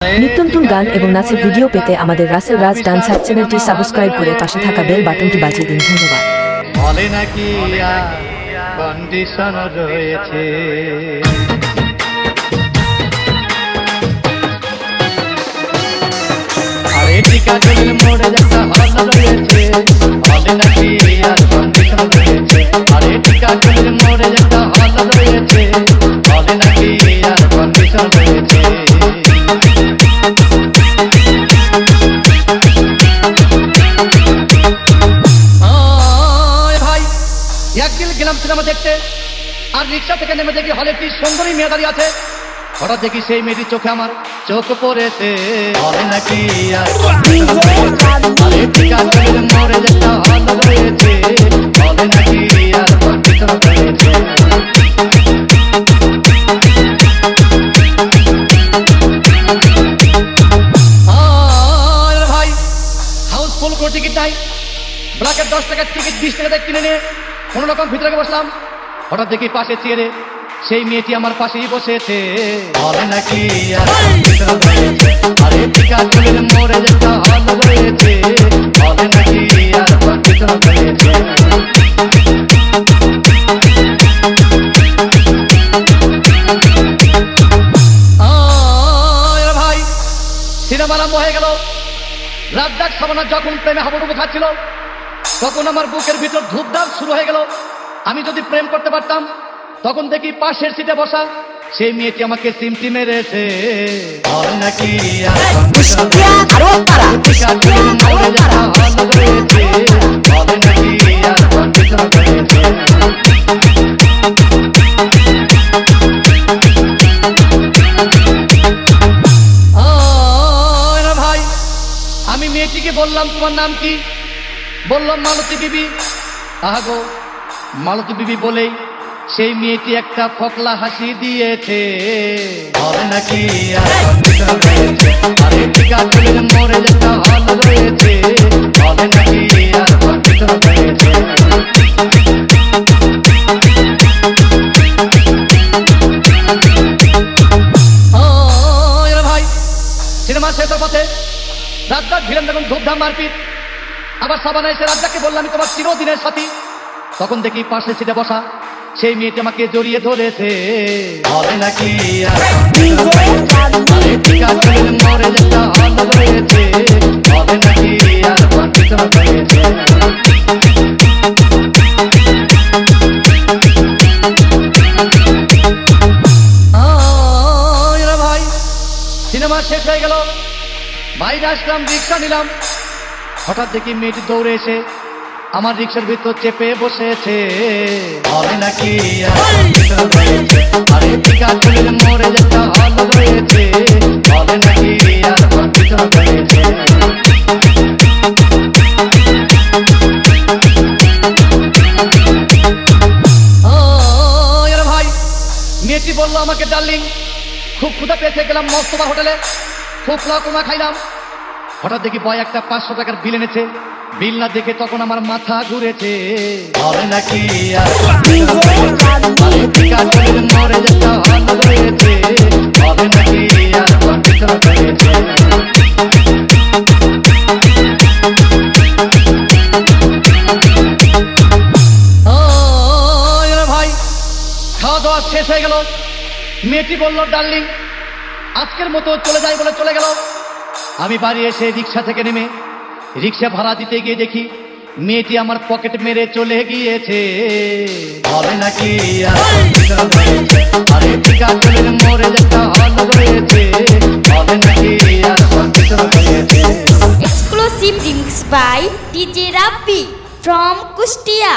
নিত্যনতুন গান এবং নাচের ভিডিও পেতে আমাদের রাসেল রাজ ডান্সার চ্যানেলটি সাবস্ক্রাইব করে পাশে থাকা বেল বাটনটি বাজিয়ে দিন। ধন্যবাদ। বলে নাকি কন্ডিশন রয়েছে, আরে টিকা চলে মোড়ে একটা হল রয়েছে, বলে নাকি আর কন্ডিশন রয়েছে, আরে টিকা চলে মোড়ে একটা হল রয়েছে, বলে নাকি আর কন্ডিশন রয়েছে। একদিন গেলাম সিনেমা দেখতে, আর রিক্সা থেকে নেমে দেখি হলে একটি সুন্দরী মেয়ে দাঁড়িয়ে আছে। হঠাৎ দেখি সেই মেয়েটির চোখে আমার চোখ পড়েছে, বলে নাকি আর আরে টিকা চলে মোড়ে একটা হল রয়েছে, বলে নাকি আর কন্ডিশন রয়েছে। ভাই হাউসফুল কোনো টিকিট নাই, ব্ল্যাকের 10 টাকার টিকিট 20 টাকা দিয়ে কিনে নিয়ে কোনো রকম ভিতরে বসলাম। হঠাৎ দেখি পাশে চেয়ারে সেই মেয়েটি আমার পাশেই বসেছে, বলে নাকি আরে টিকা চলে মোড়ে একটা হল রয়েছে, বলে নাকি আর কন্ডিশন রয়েছে। ভাই সিনেমা আরম্ভ হয়ে গেল। রাজ্জাক সাবানা যখন প্রেমে হাবুডুবু খাচ্ছিল, তখন আমার বুকের ভিতর ধূপধাপ শুরু হয়ে গেল। আমি যদি প্রেম করতে পারতাম, তখন দেখি পাশের সিটে বসা সেই মেয়েটি আমাকে সিমটি মেরেছে, বলে নাকি ভাই আমি মেয়েটিকে বললাম তোমার নাম কি? বললাম মালতী বিবি। আহাগো মালতী বিবি বলেই সেই মেয়েটি একটা ফকলা হাসি দিয়েছে, বলে নাকি আরে টিকা চলে মোড়ে একটা হল রয়েছে, বলে নাকি আর কন্ডিশন রয়েছে। ভাই সিনেমা শেষ পথে রাজ্জাক ভিলেন দেখুন ধূপধাম মারপিট। আবার সাবানা এসে রাজ্জাককে বললাম আমি তোমার চিরদিনের সাথী। তখন দেখি পাশে সিটে বসা সেই মেয়েটি আমাকে জড়িয়ে ধরেছে, বলে নাকি আরে টিকা চলে মোড়ে একটা হল রয়েছে, বলে নাকি আর কন্ডিশন রয়েছে। ভাই সিনেমা শেষ হয়ে গেল, বাইরে আসলাম, রিক্সা নিলাম। হঠাৎ দেখি মেয়েটি দৌড়ে এসে আমার রিক্সার ভিতর চেপে বসেছে, বলে নাকি আরে টিকা চলে মোড়ে একটা হল রয়েছে, বলে নাকি আর কন্ডিশন রয়েছে। ভাই মেয়েটি বললো আমাকে ডার্লিং খুব ক্ষুধা পেয়েছে, গেলাম মস্তবা হোটেলে, খুব পোলাও খাইলাম। হঠাৎ দেখি বয় একটা 500 টাকার বিল এনেছে। বিল না দেখে তখন আমার মাথা ঘুরেছে, বলে নাকি আরে টিকা চলে মোড়ে একটা হল রয়েছে, বলে নাকি আর কন্ডিশন রয়েছে। ভাই খাওয়া দাওয়া শেষ হয়ে গেল। মেয়েটি বলল ডার্লিং আজকের মতো চলে যাই বলে চলে গেল। আমি বাড়ি এসে রিক্সা থেকে নেমে রিক্সা ভাড়া দিতে গিয়ে দেখি মেয়েটি আমার পকেট মেরে চলে গিয়েছে, বলে নাকি আরে টিকা চলে মোড়ে একটা হল রয়েছে, বলে নাকি আর কন্ডিশন রয়েছে। Exclusive remix by DJ Rabbi from Kustia.